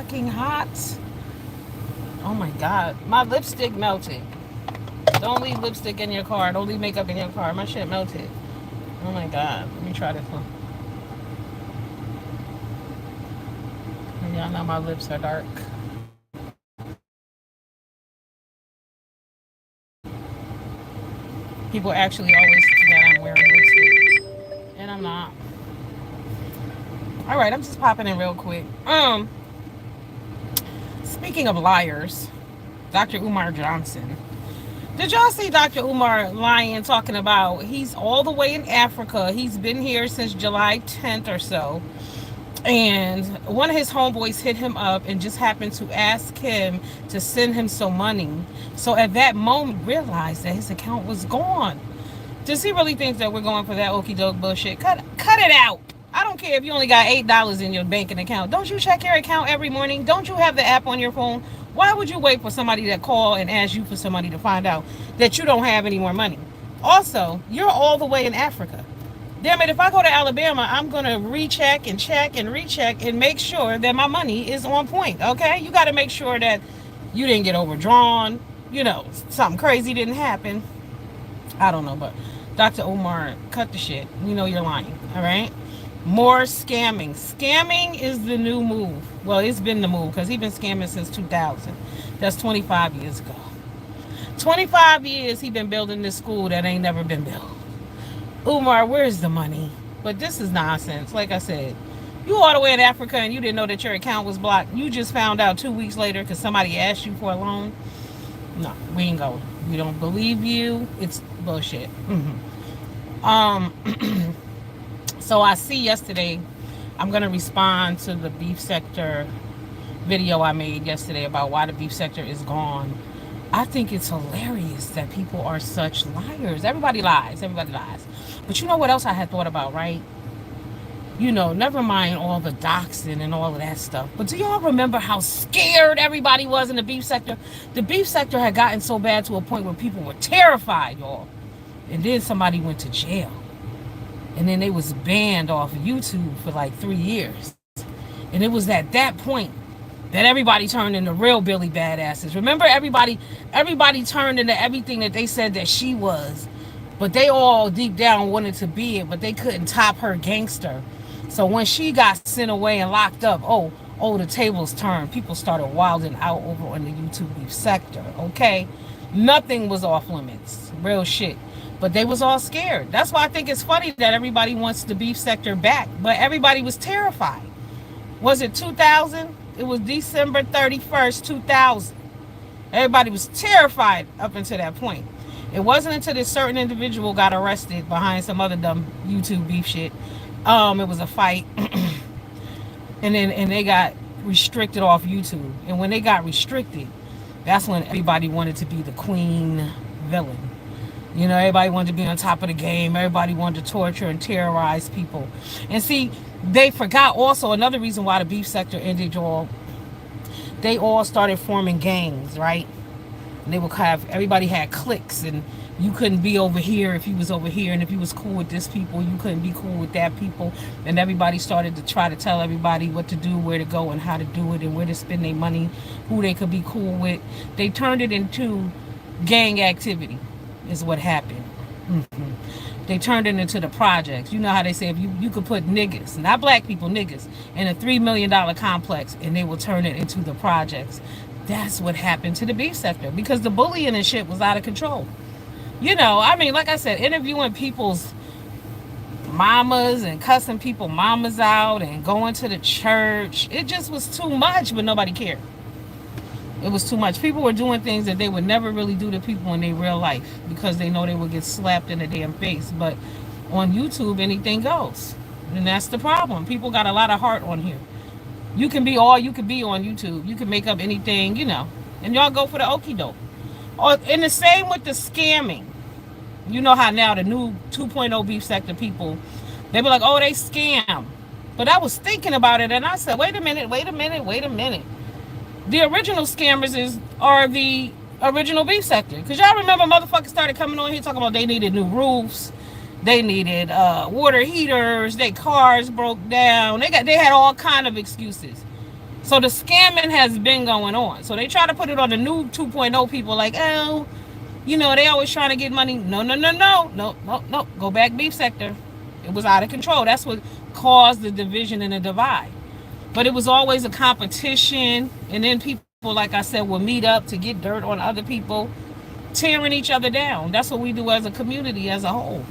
fucking hot. Oh my god. My lipstick melted. Don't leave lipstick in your car. Don't leave makeup in your car. My shit melted. Oh my god. Let me try this one. Y'all know my lips are dark. People actually always think that I'm wearing lipstick. And I'm not. Alright, I'm just popping in real quick. Speaking of liars, Dr. Umar Johnson. Did y'all see Dr. Umar lying, talking about he's all the way in Africa? He's been here since July 10th or so. And one of his homeboys hit him up and just happened to ask him to send him some money. So at that moment, realized that his account was gone. Does he really think that we're going for that okie doke bullshit? Cut it out. I don't care if you only got $8 in your banking account. Don't you check your account every morning? Don't you have the app on your phone? Why would you wait for somebody to call and ask you for some money to find out that you don't have any more money? Also, you're all the way in Africa. Damn it, if I go to Alabama, I'm going to recheck and check and recheck and make sure that my money is on point, okay? You got to make sure that you didn't get overdrawn, you know, something crazy didn't happen. I don't know, but Dr. Omar, cut the shit. We know you're lying, all right? More scamming. Scamming is the new move. Well, it's been the move because he's been scamming since 2000. That's 25 years ago. 25 years he been building this school that ain't never been built. Umar, where's the money? But this is nonsense. Like I said, you all the way in Africa and you didn't know that your account was blocked. You just found out 2 weeks later because somebody asked you for a loan. No, we ain't going. We don't believe you. It's bullshit. So I see yesterday, I'm going to respond to the beef sector video I made yesterday about why the beef sector is gone. I think it's hilarious that people are such liars. Everybody lies. Everybody lies. But you know what else I had thought about, right? You know, never mind all the doxing and all of that stuff. But do y'all remember how scared everybody was in the beef sector? The beef sector had gotten so bad to a point where people were terrified, y'all. And then somebody went to jail. And then they was banned off of YouTube for like 3 years. And it was at that point that everybody turned into real Billy badasses. Remember, everybody turned into everything that they said that she was. But they all deep down wanted to be it, but they couldn't top her gangster. So when she got sent away and locked up, oh, the tables turned. People started wilding out over on the YouTube beef sector, okay? Nothing was off limits. Real shit. But they was all scared. That's why I think it's funny that everybody wants the beef sector back. But everybody was terrified. Was it 2000? It was December 31st, 2000. Everybody was terrified up until that point. It wasn't until this certain individual got arrested behind some other dumb YouTube beef shit. It was a fight. and they got restricted off YouTube. And when they got restricted, that's when everybody wanted to be the queen villain. You know, everybody wanted to be on top of the game. Everybody wanted to torture and terrorize people. And see, they forgot also another reason why the beef sector ended, y'all. They all started forming gangs, right? And they would have, everybody had cliques, and you couldn't be over here if you was over here, and if you was cool with this people, you couldn't be cool with that people. And everybody started to try to tell everybody what to do, where to go, and how to do it, and where to spend their money, who they could be cool with. They turned it into gang activity, is what happened. They turned it into the projects. You know how they say if you could put niggas, not black people, niggas, in a $3 million complex, and they will turn it into the projects. That's what happened to the beef sector, because the bullying and shit was out of control. You know, I mean, like I said, interviewing people's mamas and cussing people mamas out and going to the church. It just was too much, but nobody cared. It was too much. People were doing things that they would never really do to people in their real life because they know they would get slapped in the damn face. But on YouTube, anything goes. And that's the problem. People got a lot of heart on here. You can be all you can be on YouTube. You can make up anything, you know. And y'all go for the okie doke. And the same with the scamming. You know how now the new 2.0 beef sector people, they be like, oh, they scam. But I was thinking about it and I said, wait a minute. The original scammers are the original beef sector. Because y'all remember motherfuckers started coming on here talking about they needed new roofs. They needed water heaters. Their cars broke down. They had all kind of excuses. So the scamming has been going on. So they try to put it on the new 2.0 people like, oh, they always trying to get money. No, no, no, no, no, no, no. Go back beef sector. It was out of control. That's what caused the division and the divide. But it was always a competition, and then people, like I said, will meet up to get dirt on other people, tearing each other down. That's what we do as a community as a whole.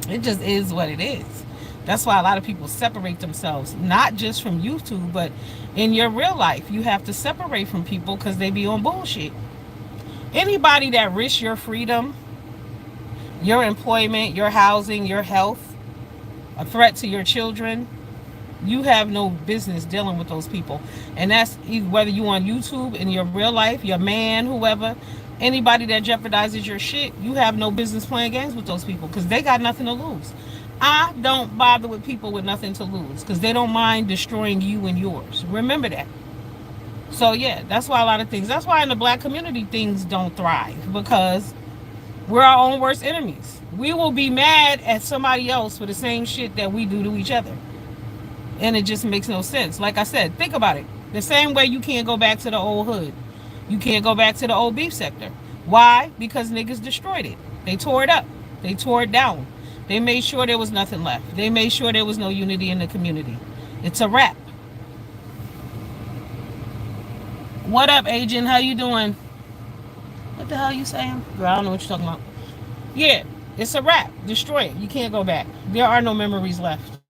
It just is what it is. That's why a lot of people separate themselves, not just from YouTube, but in your real life. You have to separate from people because they be on bullshit. Anybody that risks your freedom, your employment, your housing, your health, a threat to your children, you have no business dealing with those people. And that's whether you on YouTube, in your real life, your man, whoever, anybody that jeopardizes your shit, you have no business playing games with those people because they got nothing to lose. I don't bother with people with nothing to lose because they don't mind destroying you and yours. Remember that. So yeah, that's why a lot of things, that's why in the black community things don't thrive, because we're our own worst enemies. We will be mad at somebody else for the same shit that we do to each other. And it just makes no sense. Like I said, think about it. The same way you can't go back to the old hood. You can't go back to the old beef sector. Why? Because niggas destroyed it. They tore it up. They tore it down. They made sure there was nothing left. They made sure there was no unity in the community. It's a wrap. What up, agent? How you doing? What the hell are you saying? Girl, I don't know what you're talking about. Yeah, it's a wrap. Destroy it. You can't go back. There are no memories left.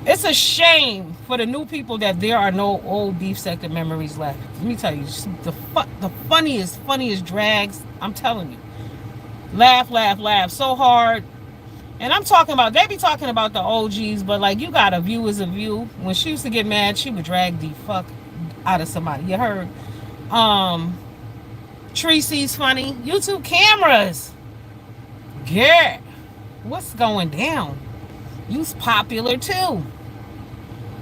It's a shame for the new people that there are no old beef sector memories left. Let me tell you, the funniest drags, I'm telling you. Laugh, laugh, laugh so hard. And I'm talking about, they be talking about the OGs, but like, you got a view as a view. When she used to get mad, she would drag the fuck out of somebody. You heard? Tracy's funny. YouTube cameras. Yeah. What's going down? You's popular too.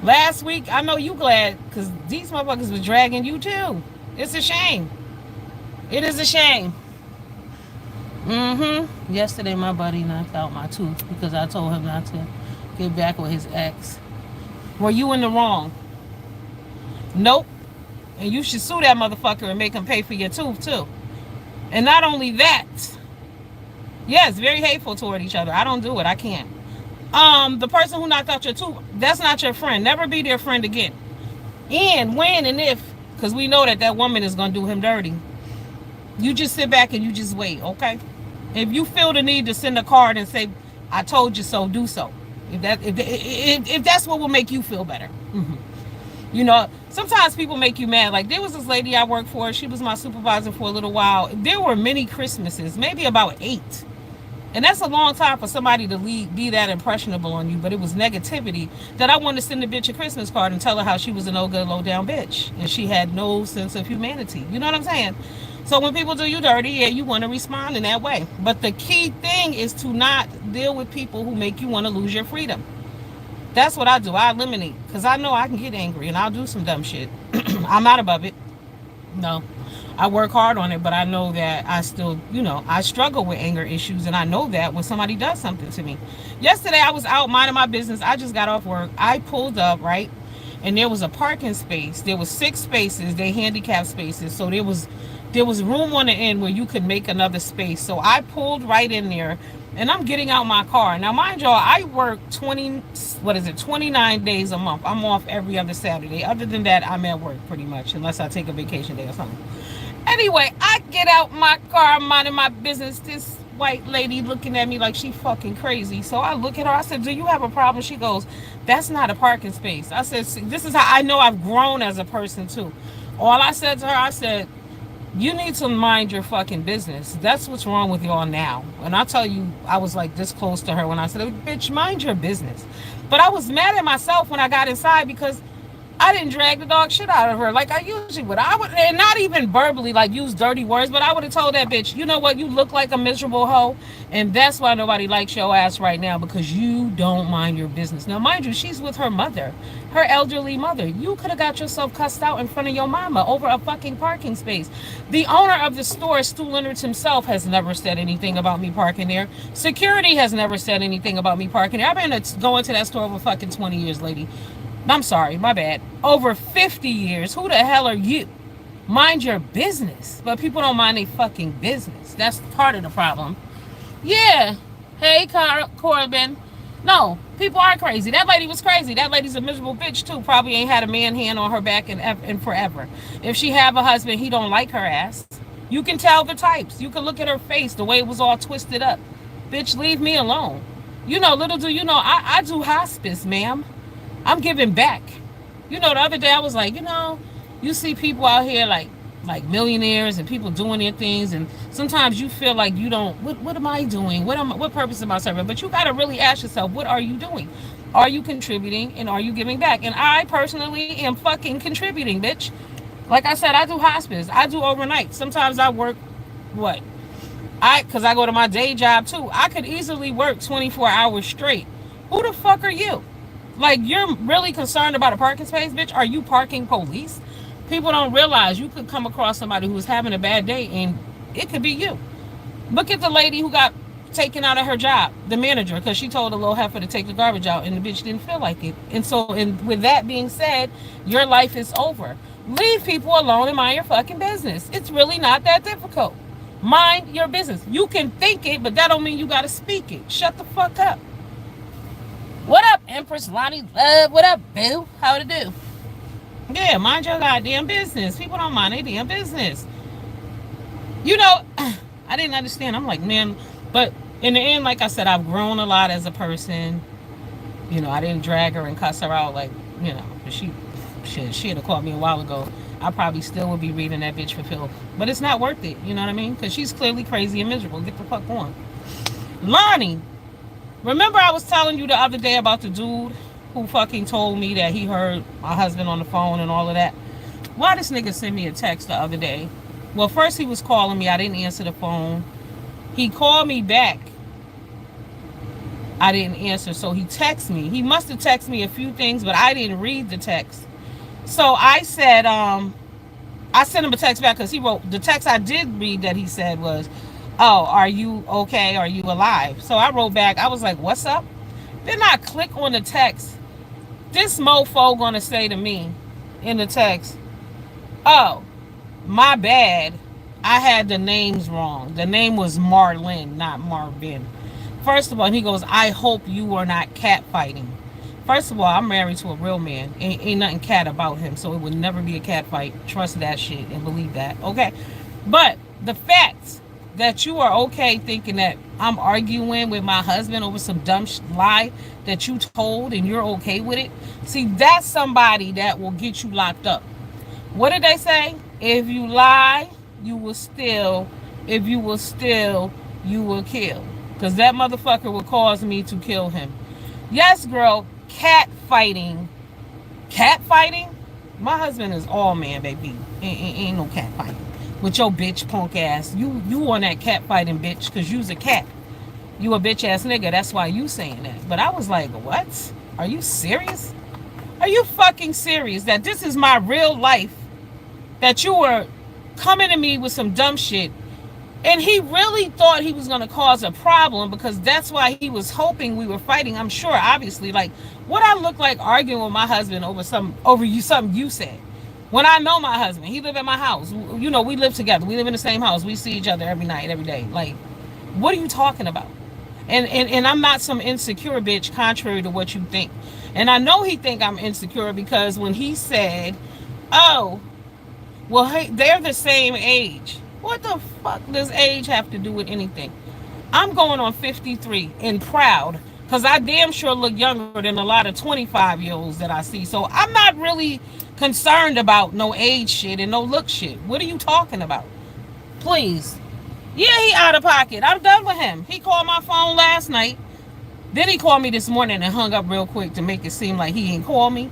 Last week, I know you glad, because these motherfuckers was dragging you too. It's a shame. It is a shame. Yesterday, my buddy knocked out my tooth because I told him not to get back with his ex. Were you in the wrong? Nope. And you should sue that motherfucker and make him pay for your tooth too. And not only that, yes, very hateful toward each other. I don't do it. I can't. The person who knocked out your tooth, that's not your friend. Never be their friend again. And when and if, because we know that woman is going to do him dirty, you just sit back and you just wait, okay? If you feel the need to send a card and say, I told you so, do so. If that's what will make you feel better. Sometimes people make you mad. Like, there was this lady I worked for. She was my supervisor for a little while. There were many Christmases, maybe about 8. And that's a long time for somebody to be that impressionable on you. But it was negativity that I wanted to send the bitch a Christmas card and tell her how she was a no good, low down bitch. And she had no sense of humanity. You know what I'm saying? So when people do you dirty, yeah, you want to respond in that way. But the key thing is to not deal with people who make you want to lose your freedom. That's what I do. I eliminate. Because I know I can get angry and I'll do some dumb shit. I'm not above it. No. I work hard on it, but I know that I still, I struggle with anger issues, and I know that when somebody does something to me. Yesterday, I was out minding my business. I just got off work. I pulled up, right, and there was a parking space. There was 6 spaces. They handicapped spaces, so there was room on the end where you could make another space. So I pulled right in there, and I'm getting out my car. Now, mind y'all, I work 29 days a month. I'm off every other Saturday. Other than that, I'm at work pretty much, unless I take a vacation day or something. Anyway, I get out my car, I'm minding my business. This white lady looking at me like she fucking crazy. So I look at her, I said, do you have a problem? She goes, that's not a parking space. I said, this is how I know I've grown as a person too. All I said to her, I said, you need to mind your fucking business. That's what's wrong with y'all now. And I tell you, I was like this close to her when I said, bitch, mind your business. But I was mad at myself when I got inside because I didn't drag the dog shit out of her like I usually would. I would, and not even verbally like use dirty words, but I would have told that bitch, you know what, you look like a miserable hoe, and that's why nobody likes your ass right now, because you don't mind your business. Now, mind you, she's with her mother, her elderly mother. You could have got yourself cussed out in front of your mama over a fucking parking space. The owner of the store, Stu Leonard himself, has never said anything about me parking there. Security has never said anything about me parking there. I've been going to that store over fucking 20 years, lady. I'm sorry, my bad. Over 50 years. Who the hell are you? Mind your business. But people don't mind their fucking business. That's part of the problem. Yeah. Hey, Corbin. No, people are crazy. That lady was crazy. That lady's a miserable bitch too. Probably ain't had a man hand on her back in forever. If she have a husband, he don't like her ass. You can tell the types. You can look at her face, the way it was all twisted up. Bitch, leave me alone. You know, little do you know, I do hospice, ma'am. I'm giving back. You know, the other day I was like, you know, you see people out here like millionaires and people doing their things, and sometimes you feel like you don't. What am I doing? What purpose am I serving? But you got to really ask yourself, what are you doing? Are you contributing and are you giving back? And I personally am fucking contributing, bitch. Like I said, I do hospice. I do overnight. Sometimes I work what because I go to my day job too. I could easily work 24 hours straight. Who the fuck are you? Like, you're really concerned about a parking space, bitch? Are you parking police? People don't realize you could come across somebody who's having a bad day and it could be you. Look at the lady who got taken out of her job, the manager, because she told a little heifer to take the garbage out and the bitch didn't feel like it. And so, and with that being said, your life is over. Leave people alone and mind your fucking business. It's really not that difficult. Mind your business. You can think it, but that don't mean you gotta speak it. Shut the fuck up. What up, Empress Lonnie Love? What up, boo? How to do? Yeah, mind your goddamn business. People don't mind their damn business. You know, I didn't understand. I'm like, man, but in the end, like I said, I've grown a lot as a person. You know, I didn't drag her and cuss her out like, you know, she had called me a while ago. I probably still would be reading that bitch for filth. But it's not worth it, you know what I mean? Because she's clearly crazy and miserable. Get the fuck on. Lonnie, remember I was telling you the other day about the dude who fucking told me that he heard my husband on the phone and all of that? Why this nigga sent me a text the other day? Well, first he was calling me. I didn't answer the phone. He called me back. I didn't answer, so he texted me. He must have texted me a few things, but I didn't read the text. So I said, I sent him a text back because he wrote, the text I did read that he said was, oh, are you okay? Are you alive? So I wrote back, I was like, what's up? Then I click on the text. This mofo gonna say to me in the text, oh, my bad. I had the names wrong. The name was Marlin, not Marvin. First of all, he goes, I hope you are not catfighting. First of all, I'm married to a real man. Ain't nothing cat about him, so it would never be a cat fight. Trust that shit and believe that, okay? But the fact that you are okay thinking that I'm arguing with my husband over some dumb lie that you told and you're okay with it, see, that's somebody that will get you locked up. What did they say? If you lie, you will steal. If you will steal, you will kill. Because that motherfucker will cause me to kill him. Yes, girl, cat fighting. Cat fighting? My husband is all man, baby. Ain't no cat fighting. With your bitch punk ass. You on that cat fighting, bitch, because you's a cat. You a bitch ass nigga. That's why you saying that. But I was like, what? Are you serious? Are you fucking serious that this is my real life? That you were coming to me with some dumb shit, and he really thought he was going to cause a problem because that's why he was hoping we were fighting. I'm sure, obviously, like, what I look like arguing with my husband over something you said. When I know my husband, he live at my house. You know, we live together. We live in the same house. We see each other every night, every day. Like, what are you talking about? And I'm not some insecure bitch, contrary to what you think. And I know he think I'm insecure because when he said, oh, well, hey, they're the same age. What the fuck does age have to do with anything? I'm going on 53 and proud because I damn sure look younger than a lot of 25-year-olds that I see. So I'm not really concerned about no age shit and no look shit. What are you talking about? Please. Yeah, he out of pocket. I'm done with him. He called my phone last night. Then he called me this morning and hung up real quick to make it seem like he ain't called me.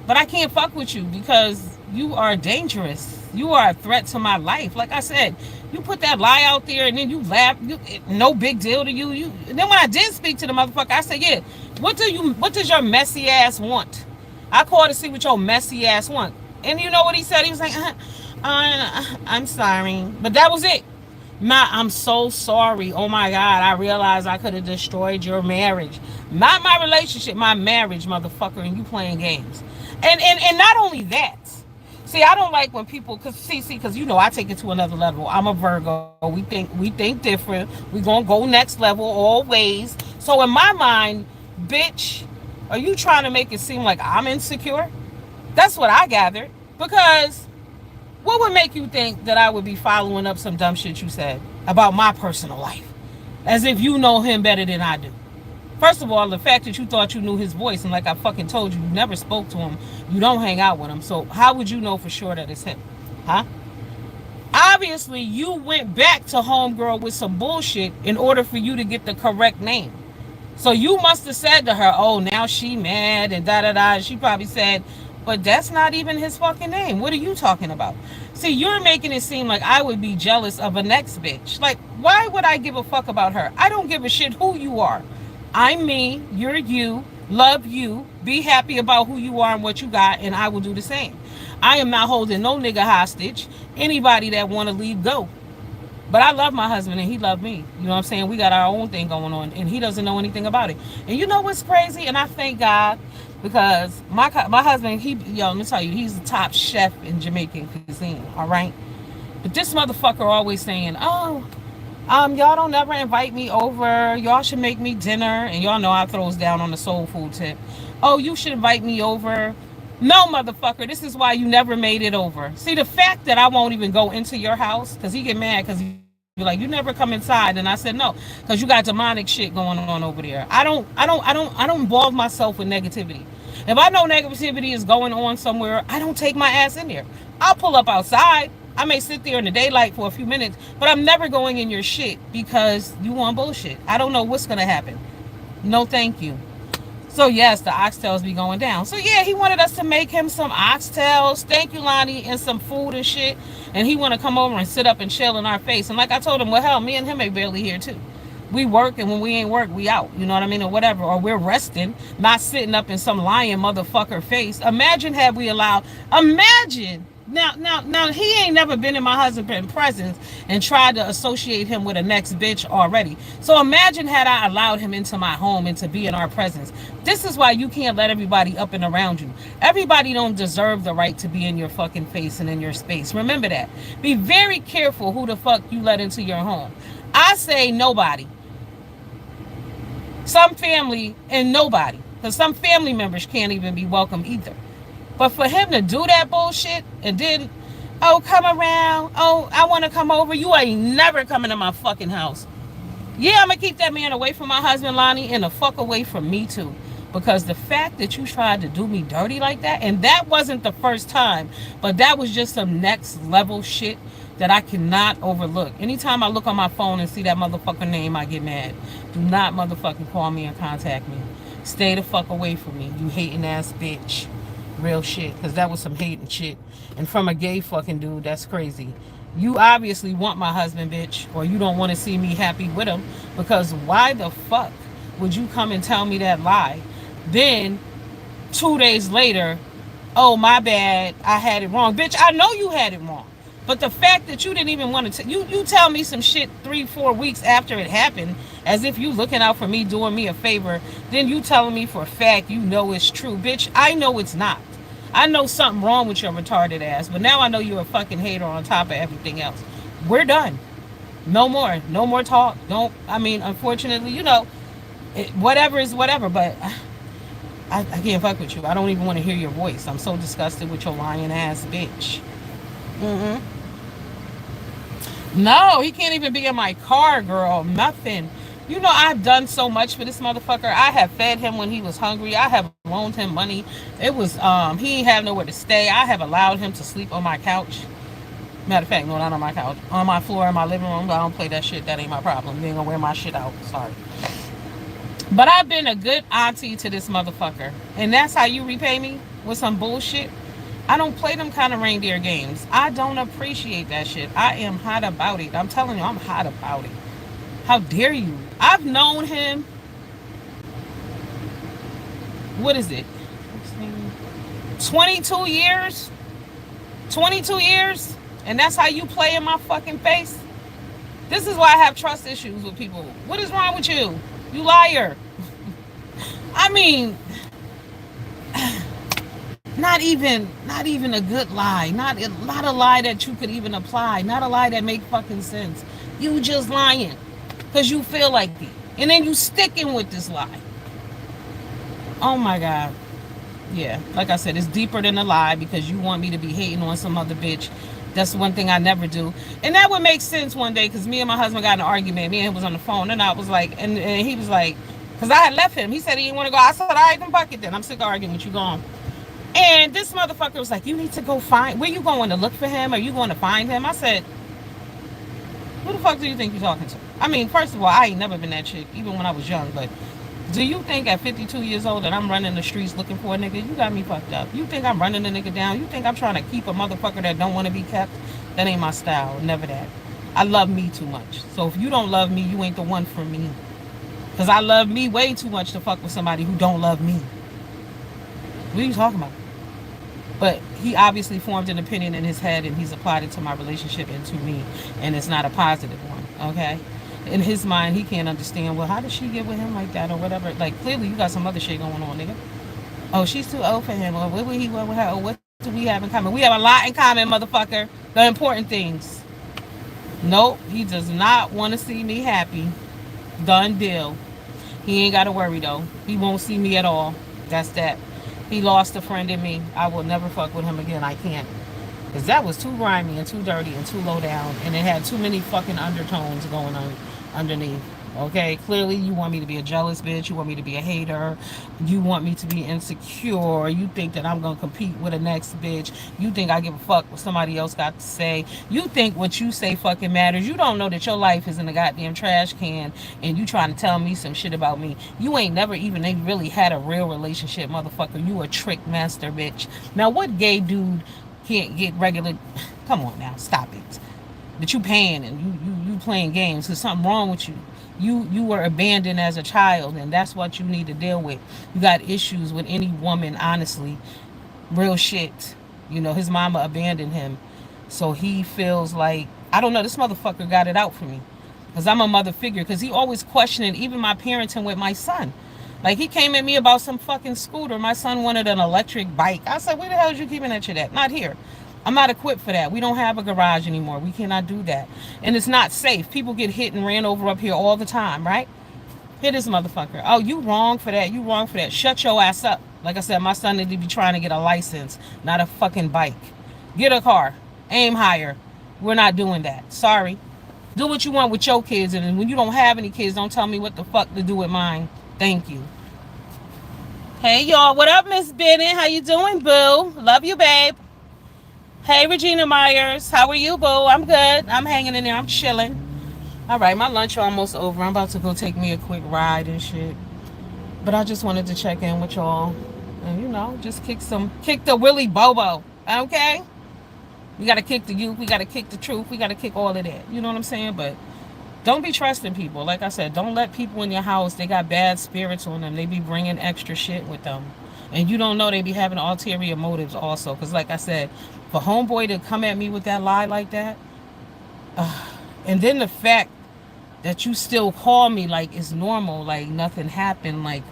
But I can't fuck with you because you are dangerous. You are a threat to my life. Like I said, you put that lie out there and then you laugh. No big deal to you. And then when I did speak to the motherfucker, I said, yeah, what does your messy ass want? I called to see what your messy ass want. And you know what he said? He was like, I'm sorry. But that was it. I'm so sorry. Oh my God, I realized I could have destroyed your marriage. Not my relationship, my marriage, motherfucker, and you playing games. And not only that. See, I don't like when people, because you know I take it to another level. I'm a Virgo. We think different. We gonna go next level always. So in my mind, bitch, are you trying to make it seem like I'm insecure? That's what I gathered. Because what would make you think that I would be following up some dumb shit you said about my personal life? As if you know him better than I do. First of all, the fact that you thought you knew his voice, and like I fucking told you, you never spoke to him, you don't hang out with him. So how would you know for sure that it's him? Huh? Obviously, you went back to homegirl with some bullshit in order for you to get the correct name. So you must have said to her, oh, now she mad and da da da. And she probably said, but that's not even his fucking name. What are you talking about? See, you're making it seem like I would be jealous of a next bitch. Like, why would I give a fuck about her? I don't give a shit who you are. I'm me, you're you, love you, be happy about who you are and what you got, and I will do the same. I am not holding no nigga hostage. Anybody that want to leave, go. But I love my husband and he loved me. You know what I'm saying? We got our own thing going on and he doesn't know anything about it. And you know what's crazy? And I thank God because my husband, let me tell you, he's the top chef in Jamaican cuisine, all right? But this motherfucker always saying, oh, y'all don't ever invite me over. Y'all should make me dinner. And y'all know I throws down on the soul food tip. Oh, you should invite me over. No, motherfucker, this is why you never made it over. See, the fact that I won't even go into your house, because he get mad because you're like, you never come inside. And I said, no, because you got demonic shit going on over there. I don't involve myself with negativity. If I know negativity is going on somewhere, I don't take my ass in there. I'll pull up outside. I may sit there in the daylight for a few minutes, but I'm never going in your shit because you want bullshit. I don't know what's going to happen. No, thank you. So, yes, the oxtails be going down. So, yeah, he wanted us to make him some oxtails. Thank you, Lonnie, and some food and shit. And he want to come over and sit up and chill in our face. And like I told him, well, hell, me and him ain't barely here, too. We work, and when we ain't work, we out. You know what I mean? Or whatever. Or we're resting, not sitting up in some lying motherfucker face. Imagine had we allowed... Imagine... Now, he ain't never been in my husband's presence and tried to associate him with a next bitch already. So imagine had I allowed him into my home and to be in our presence. This is why you can't let everybody up and around you. Everybody don't deserve the right to be in your fucking face and in your space. Remember that. Be very careful who the fuck you let into your home. I say nobody. Some family and nobody. Because some family members can't even be welcome either. But for him to do that bullshit and then, oh, come around. Oh, I want to come over. You ain't never coming to my fucking house. Yeah, I'm going to keep that man away from my husband, Lonnie, and the fuck away from me, too. Because the fact that you tried to do me dirty like that, and that wasn't the first time, but that was just some next level shit that I cannot overlook. Anytime I look on my phone and see that motherfucker name, I get mad. Do not motherfucking call me and contact me. Stay the fuck away from me, you hating ass bitch. Real shit, because that was some hating shit. And from a gay fucking dude, that's crazy. You obviously want my husband, bitch, or you don't want to see me happy with him, because why the fuck would you come and tell me that lie? Then 2 days later, oh, my bad, I had it wrong. Bitch, I know you had it wrong. But the fact that you didn't even want to, you tell me some shit 3-4 weeks after it happened, as if you looking out for me, doing me a favor, then you telling me for a fact you know it's true. Bitch, I know it's not. I know something wrong with your retarded ass, but now I know you're a fucking hater on top of everything else. We're done. No more talk. Unfortunately, whatever is whatever, but I can't fuck with you. I don't even want to hear your voice. I'm so disgusted with your lying ass bitch. No, he can't even be in my car, girl. Nothing. I've done so much for this motherfucker. I have fed him when he was hungry. I have loaned him money. It was, he ain't have nowhere to stay. I have allowed him to sleep on my couch. Matter of fact, no, not on my couch. On my floor in my living room. I don't play that shit. That ain't my problem. You ain't gonna wear my shit out. Sorry. But I've been a good auntie to this motherfucker. And that's how you repay me? With some bullshit? I don't play them kind of reindeer games. I don't appreciate that shit. I am hot about it. I'm telling you, I'm hot about it. How dare you? I've known him. What is it? 22 years? 22 years? And that's how you play in my fucking face? This is why I have trust issues with people. What is wrong with you? You liar. not even a good lie. Not a lie that you could even apply. Not a lie that make fucking sense. You just lying because you feel like it, and then you sticking with this lie. Oh my god. Yeah, like I said, it's deeper than a lie because you want me to be hating on some other bitch. That's one thing I never do. And that would make sense one day because me and my husband got in an argument. Me and him was on the phone, and I was like, and he was like, because I had left him. He said he didn't want to go. I said, all right, then bucket then. I'm sick of arguing with you. Gone. And this motherfucker was like, you need to go find, where you going to look for him? Are you going to find him? I said, who the fuck do you think you're talking to? I mean, first of all, I ain't never been that chick, even when I was young, but do you think at 52 years old that I'm running the streets looking for a nigga? You got me fucked up. You think I'm running a nigga down? You think I'm trying to keep a motherfucker that don't want to be kept? That ain't my style. Never that. I love me too much. So if you don't love me, you ain't the one for me. Because I love me way too much to fuck with somebody who don't love me. What are you talking about? But he obviously formed an opinion in his head and he's applied it to my relationship and to me. And it's not a positive one, okay? In his mind, he can't understand, well, how did she get with him like that or whatever? Like, clearly you got some other shit going on, nigga. Oh, she's too old for him. Or what would he want with her? Or what do we have in common? We have a lot in common, motherfucker. The important things. Nope, he does not want to see me happy. Done deal. He ain't got to worry, though. He won't see me at all. That's that. He lost a friend in me. I will never fuck with him again. I can't. Because that was too grimy and too dirty and too low down. And it had too many fucking undertones going on underneath. Okay? Clearly, you want me to be a jealous bitch. You want me to be a hater. You want me to be insecure. You think that I'm going to compete with the next bitch. You think I give a fuck what somebody else got to say. You think what you say fucking matters. You don't know that your life is in a goddamn trash can and you trying to tell me some shit about me. You ain't never even really had a real relationship, motherfucker. You a trick master, bitch. Now, what gay dude can't get regular? Come on now, stop it. But you paying and you playing games. There's something wrong with you. You were abandoned as a child, and that's what you need to deal with. You got issues with any woman, honestly. Real shit. You know, his mama abandoned him. So he feels like, I don't know, this motherfucker got it out for me. Because I'm a mother figure. Because he always questioning even my parenting with my son. Like, he came at me about some fucking scooter. My son wanted an electric bike. I said, where the hell is you keeping that shit at? Not here. I'm not equipped for that. We don't have a garage anymore. We cannot do that. And it's not safe. People get hit and ran over up here all the time, right? Hit this motherfucker. Oh, you wrong for that. You wrong for that. Shut your ass up. Like I said, my son need to be trying to get a license, not a fucking bike. Get a car. Aim higher. We're not doing that. Sorry. Do what you want with your kids. And when you don't have any kids, don't tell me what the fuck to do with mine. Thank you. Hey, y'all. What up, Miss Bennett? How you doing, boo? Love you, babe. Hey, Regina Myers. How are you, boo? I'm good. I'm hanging in there. I'm chilling. All right, my lunch almost over. I'm about to go take me a quick ride and shit. But I just wanted to check in with y'all. And, you know, just kick the Willy Bobo. Okay? We got to kick the youth. We got to kick the truth. We got to kick all of that. You know what I'm saying? But don't be trusting people. Like I said, don't let people in your house, they got bad spirits on them. They be bringing extra shit with them. And you don't know they be having ulterior motives also. Because like I said, for homeboy to come at me with that lie like that, and then the fact that you still call me like it's normal, like nothing happened, like,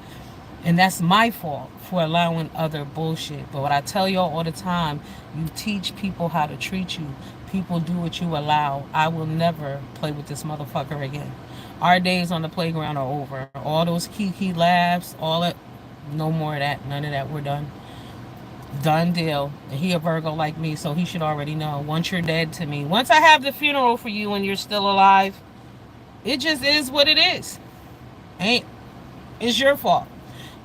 and that's my fault for allowing other bullshit. But what I tell y'all all the time, you teach people how to treat you. People do what you allow. I will never play with this motherfucker again. Our days on the playground are over. All those kiki laughs, all that, no more of that. None of that. We're done. Done deal. And he a Virgo like me, so he should already know. Once you're dead to me, once I have the funeral for you and you're still alive, it just is what it is. Ain't, it's your fault.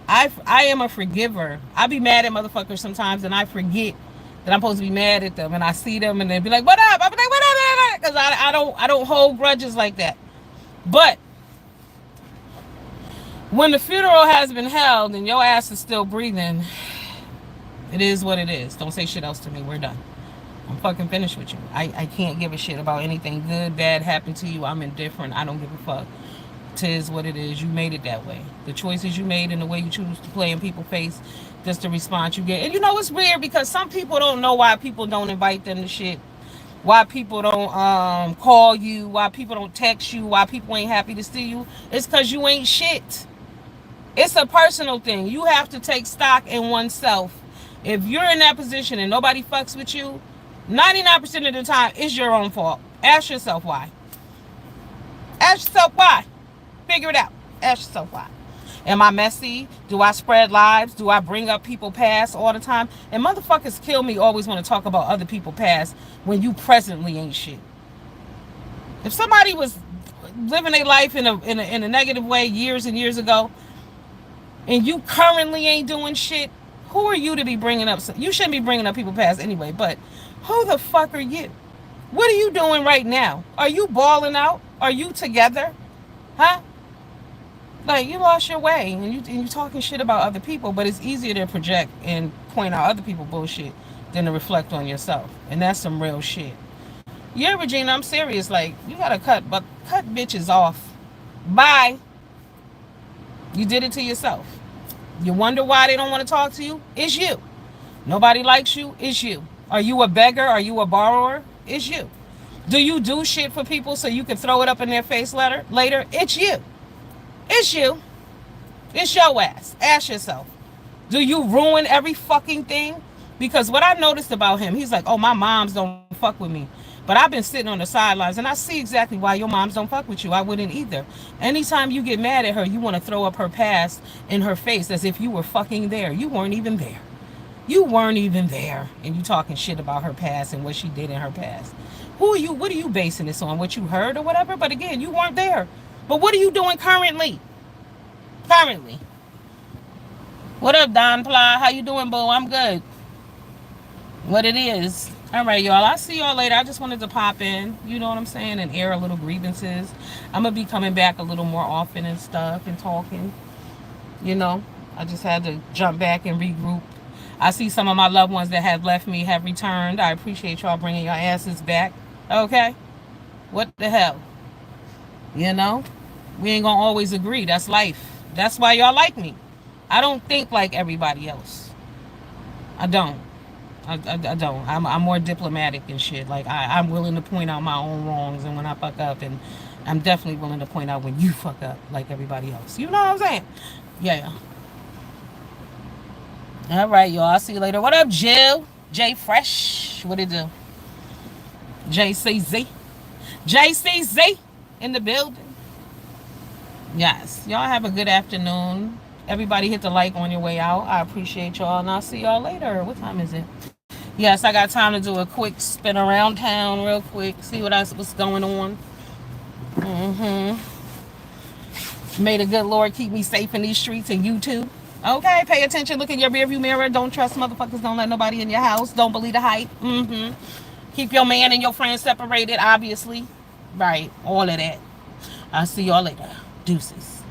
I am a forgiver. I be mad at motherfuckers sometimes and I forget that I'm supposed to be mad at them, and I see them and they be like, what up? I be like, what up? Because I don't hold grudges like that. But when the funeral has been held and your ass is still breathing, it is what it is. Don't say shit else to me. We're done. I'm fucking finished with you. I can't give a shit about anything good, bad happened to you. I'm indifferent. I don't give a fuck. Tis what it is. You made it that way. The choices you made and the way you choose to play in people's face, that's the response you get. And you know it's weird because some people don't know why people don't invite them to shit. Why people don't call you. Why people don't text you. Why people ain't happy to see you. It's because you ain't shit. It's a personal thing. You have to take stock in oneself If you're in that position and nobody fucks with you, 99% of the time, it's your own fault. Ask yourself why. Ask yourself why. Figure it out. Ask yourself why. Am I messy? Do I spread lies? Do I bring up people past all the time? And motherfuckers kill me always want to talk about other people past when you presently ain't shit. If somebody was living their life in a negative way years and years ago, and you currently ain't doing shit, who are you to be bringing up? You shouldn't be bringing up people past anyway, but who the fuck are you? What are you doing right now? Are you balling out? Are you together? Huh? Like, you lost your way and you talking shit about other people, but it's easier to project and point out other people bullshit than to reflect on yourself. And that's some real shit. Yeah, Regina, I'm serious. Like, you gotta cut bitches off. Bye. You did it to yourself. You wonder why they don't want to talk to you? It's you. Nobody likes you? It's you. Are you a beggar? Are you a borrower? It's you. Do you do shit for people so you can throw it up in their face later? It's you. It's you. It's your ass. Ask yourself. Do you ruin every fucking thing? Because what I've noticed about him, he's like, oh, my moms don't fuck with me. But I've been sitting on the sidelines, and I see exactly why your moms don't fuck with you. I wouldn't either. Anytime you get mad at her, you want to throw up her past in her face as if you were fucking there. You weren't even there. You weren't even there. And you talking shit about her past and what she did in her past. Who are you? What are you basing this on? What you heard or whatever? But again, you weren't there. But what are you doing currently? Currently. What up, Don Ply? How you doing, boo? I'm good. What it is. All right, y'all. I'll see y'all later. I just wanted to pop in, you know what I'm saying, and air a little grievances. I'm going to be coming back a little more often and stuff and talking. You know, I just had to jump back and regroup. I see some of my loved ones that have left me have returned. I appreciate y'all bringing your asses back. Okay? What the hell? You know? We ain't going to always agree. That's life. That's why y'all like me. I don't think like everybody else. I don't. I don't. I'm more diplomatic and shit. Like, I'm willing to point out my own wrongs and when I fuck up. And I'm definitely willing to point out when you fuck up like everybody else. You know what I'm saying? Yeah. All right, y'all. I'll see you later. What up, Jill? J Fresh. What it do? JCZ. JCZ in the building. Yes. Y'all have a good afternoon. Everybody hit the like on your way out. I appreciate y'all, and I'll see y'all later. What time is it? Yes, I got time to do a quick spin around town real quick. See what's going on. May the good Lord keep me safe in these streets, and you too. Okay, pay attention. Look in your rearview mirror. Don't trust motherfuckers. Don't let nobody in your house. Don't believe the hype. Keep your man and your friends separated, obviously. Right, all of that. I'll see y'all later. Deuces.